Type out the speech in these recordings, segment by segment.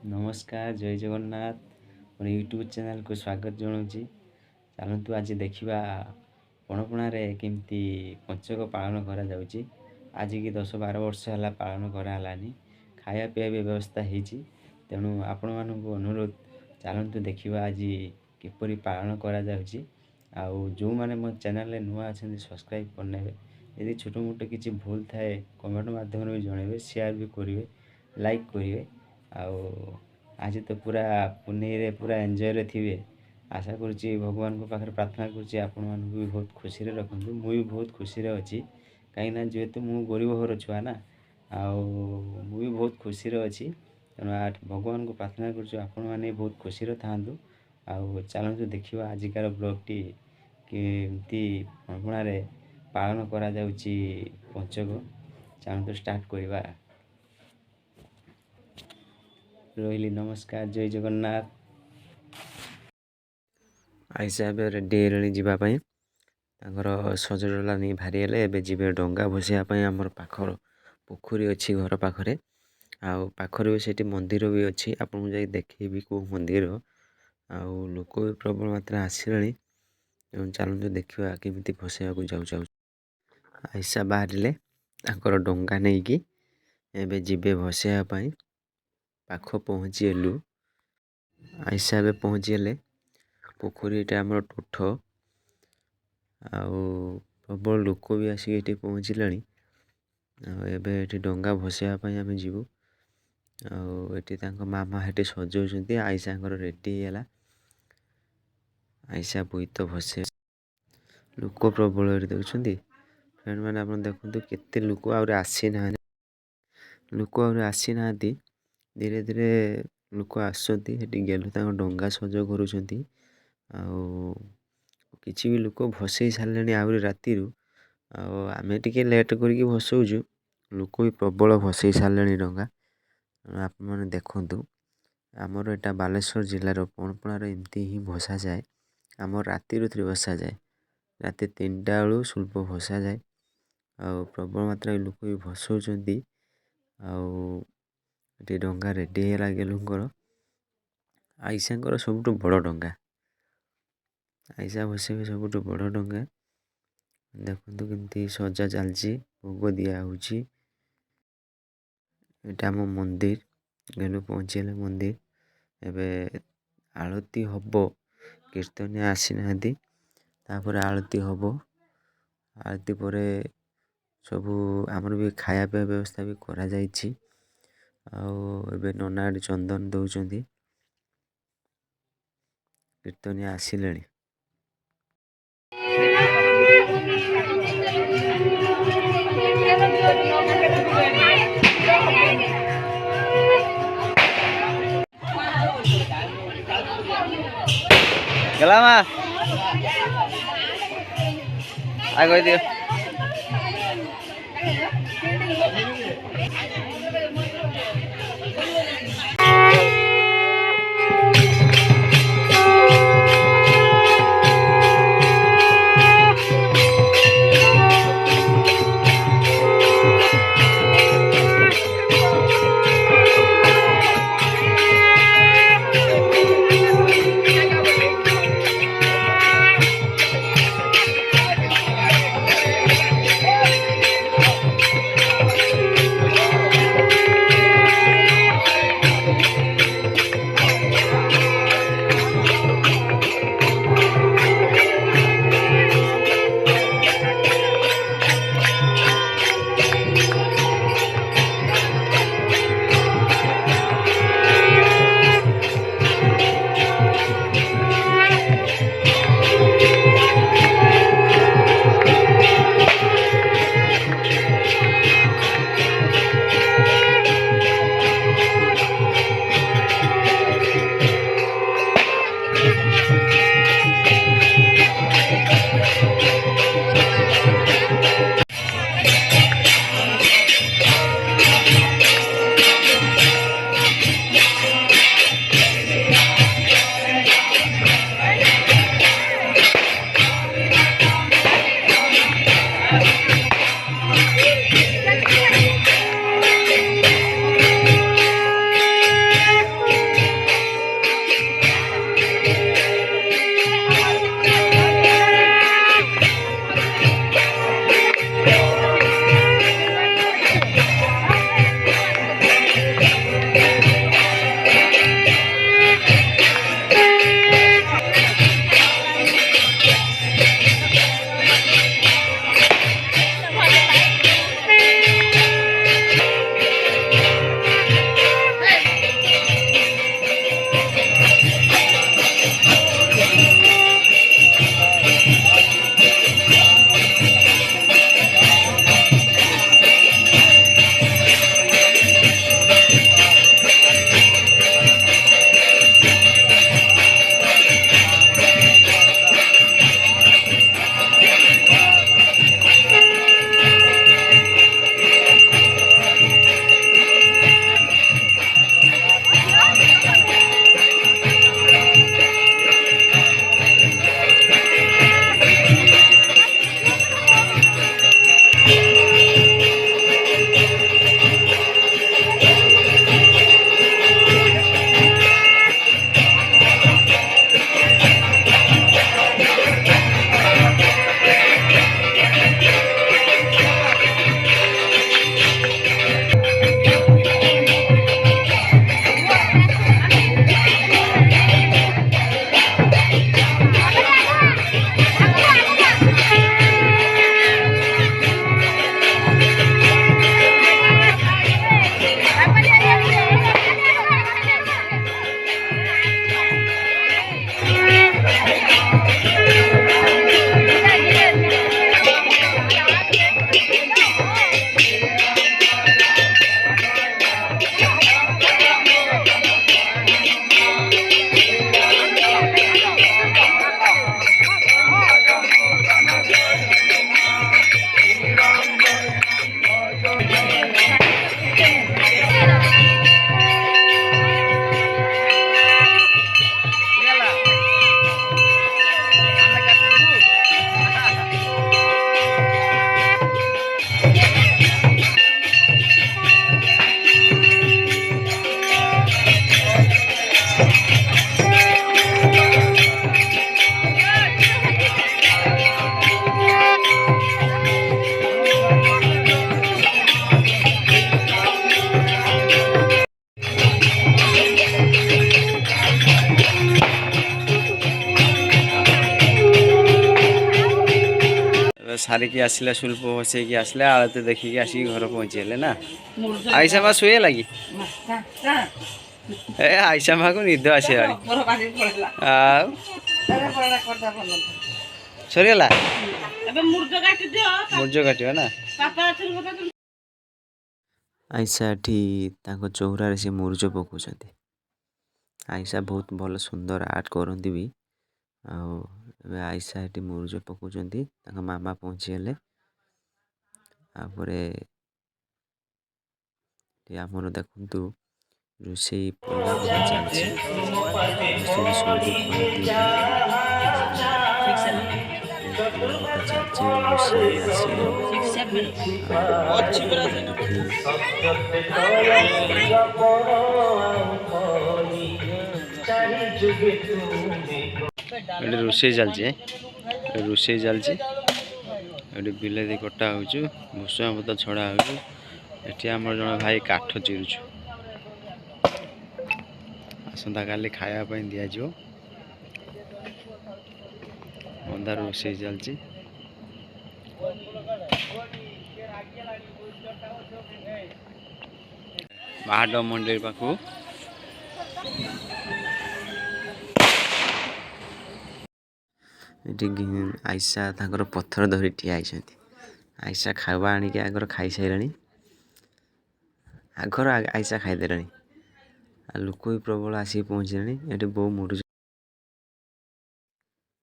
नमस्कार जय जगन्नाथ मोर YouTube channel को स्वागत जनाऊँगी। चलतु आज देखा पणपणारे केमती पंचक पालन करा जाउची। आज की 10-12 वर्ष है पालन करालानी खाया पीया भी व्यवस्था होती। तेणु आपण मानक अनुरोध चलतु देखा आज किपरि पालन करा जाउची। आउ जो माने मो चैनल नुआ अच्छा सब्सक्राइब करने यदि छोट मोट किसी भूल थाए कमेंट माध्यम भी जनइबे, शेयर भी करेंगे, लाइक करेंगे। आज तो पूरा पुनई रे पूरा एंजॉय रे थिबे। आशा करुच्ची भगवान को पाखे प्रार्थना करुच्ची आपण मानक भी बहुत खुशी रे रखंतु। मु भी बहुत खुशी रे अछि कहीं जेहेतु मु गरीब घर छुआ ना मु भी बहुत खुशी रे अछि। तेणु भगवान को प्रार्थना करुच्ची आपण माने बहुत खुशी रे थांतु। चलतु देखिबा आजिकार ब्लॉग टी केमती पणपणा रे पालन करा जाउची पंचक। चलतु स्टार्ट करबा। रोहिली नमस्कार जय जगन्नाथ। आईसा ए रेडी हेले जीवाई सजड़ा नहीं भारी हेले एबे जीवे डंगा भसैया आमर पाखर पोखरी अच्छी घर पाखरे आखरे भी मंदिर भी अच्छी। आपको जाई देखेबी को मंदिर आउ लोक भी प्रबल मात्रा आसिले। चलते देखा केमी भसैया को जाऊ आईसा बाहर डंगा नहीं कि एबे जीवे भसैया पाख पहुँचीलु। आईसा ए पहुँचीले पोखरीटा आमर टूठ प्रबल लोक भी आसिक ये पहुँचला। एबे डंगा भसैया आम जीवु। आठी मामा हेटी सजाऊँ आईसा रेडी है। आईसा बोईत भसे लोक प्रबल देखुं फ्रेंड मैंने आप देखते केते लोक आसी ना धीरे धीरे लोक आसती गेलु डंगा सज करुँच। किसी भी लोक भसई सारे आहरी राति आमे टिके लेट करके भसौचु। लोक भी प्रबल भसई सारे डंगा। आप मैंने देखु आमर एटा बालेश्वर जिलार पणपणार एमती ही भसा जाए। आमर राति भसा जाए राति 3टा बेलू स्वल्प भसा जाए। प्रबल मात्रा लोक भी भसौचंती। डंगा रेडी है गेलुंकर आईसा सबुठ बड़ डंगा। आईसा भसैया सबुठ बड़ डंगा। देखु केमती सजा चलती भोग दिया होची। एटा आम मंदिर गेलु पहुँचीले मंदिर एबे आलती हब कीर्तनिया आसी ना आलती हब। आलती पर सबू आमर भी खाया पीया व्यवस्था भी करा जाइछि। एबे नना चंदन दौरान कीर्तनिया आसिले। गला मा आगो दियो ସାରିକି ଆସିଲେ ସୁଲ୍ପ ବସେଇକି ଆସିଲେ ଆଳତି ଦେଖିକି ଆସିକି ଘର ପହଞ୍ଚିଗଲେ ନା। ଆଇସା ମା ଶୋଇଏ ଲାଗି ଏ ଆଇସା ମାକୁ ନିଦ ଆସିଲାଣି ଆଉ ସରିଗଲା ମୁର୍ଜ କାଟିବ ନା। ଆଇସା ଏଠି ତାଙ୍କ ଚଉରାରେ ସେ ମୁରୁଜ ପକାଉଛନ୍ତି। ଆଇସା ବହୁତ ଭଲ ସୁନ୍ଦର ଆର୍ଟ କରନ୍ତି ବି। ଆଉ ଏବେ ଆଇସା ଏଠି ମୁରୁଜ ପକାଉଛନ୍ତି। ତାଙ୍କ ମାମା ପହଞ୍ଚିଗଲେ। ତାପରେ ଆମର ଦେଖନ୍ତୁ ରୋଷେଇ ପୋଲାପୋଲା ଚାଲିଛି। ରୋଷେଇରେ ସବୁ କରନ୍ତି ପୋଲାପଟା ଚାଲିଛି। ରୋଷେଇ ବି ଆସିଗଲାଣି। ଏଠି ରୋଷେଇ ଚାଲିଛି। ରୋଷେଇ ଚାଲିଛି ଏଠି ବିଲାତି କଟା ହଉଛି, ଭୁଷୁଙ୍ଗା ପତ୍ର ଛଡ଼ା ହଉଛି। ଏଠି ଆମର ଜଣେ ଭାଇ କାଠ ଚିରୁଛୁ। ଆସନ୍ତା କାଲି ଖାଇବା ପାଇଁ ଦିଆଯିବ। ଅନ୍ଧାର ରୋଷେଇ ଚାଲିଛି। ମାହାଡ଼ ମନ୍ଦିର ପାଖକୁ ଏଠି ଆଇସା ତାଙ୍କର ପଥର ଧରି ଠିଆ ହେଇଛନ୍ତି। ଆଇସା ଖାଇବା ଆଣିକି ଆଗର ଖାଇସାରିଲାଣି। ଆଗର ଆଇସା ଖାଇଦେଲାଣି। ଆଉ ଲୋକ ବି ପ୍ରବଳ ଆସିକି ପହଞ୍ଚିଲେଣି। ଏଠି ବୋଉ ମୁରୁଜ,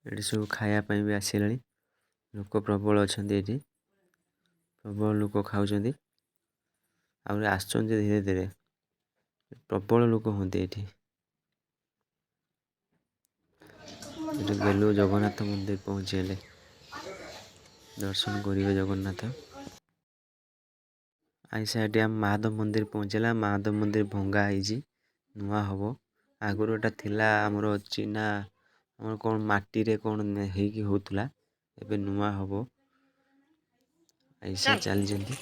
ଏଠି ସବୁ ଖାଇବା ପାଇଁ ବି ଆସିଲେଣି। ଲୋକ ପ୍ରବଳ ଅଛନ୍ତି। ଏଠି ପ୍ରବଳ ଲୋକ ଖାଉଛନ୍ତି। ଆହୁରି ଆସୁଛନ୍ତି ଧୀରେ ଧୀରେ। ପ୍ରବଳ ଲୋକ ହୁଅନ୍ତି ଏଠି। ଏଠି ବେଲୁ ଜଗନ୍ନାଥ ମନ୍ଦିର ପହଞ୍ଚିଗଲେ। ଦର୍ଶନ କରିବେ ଜଗନ୍ନାଥ। ଆଇସା ଏଠି ଆମ ମାହାଦେବ ମନ୍ଦିର ପହଞ୍ଚିଲା। ମାହାଦେବ ମନ୍ଦିର ଭଙ୍ଗା ହେଇଛି, ନୂଆ ହବ। ଆଗରୁ ଏଟା ଥିଲା ଆମର ଚିନା, ଆମର କ'ଣ ମାଟିରେ କ'ଣ ହେଇକି ହଉଥିଲା। ଏବେ ନୂଆ ହବ। ଆଇସା ଚାଲିଛନ୍ତି।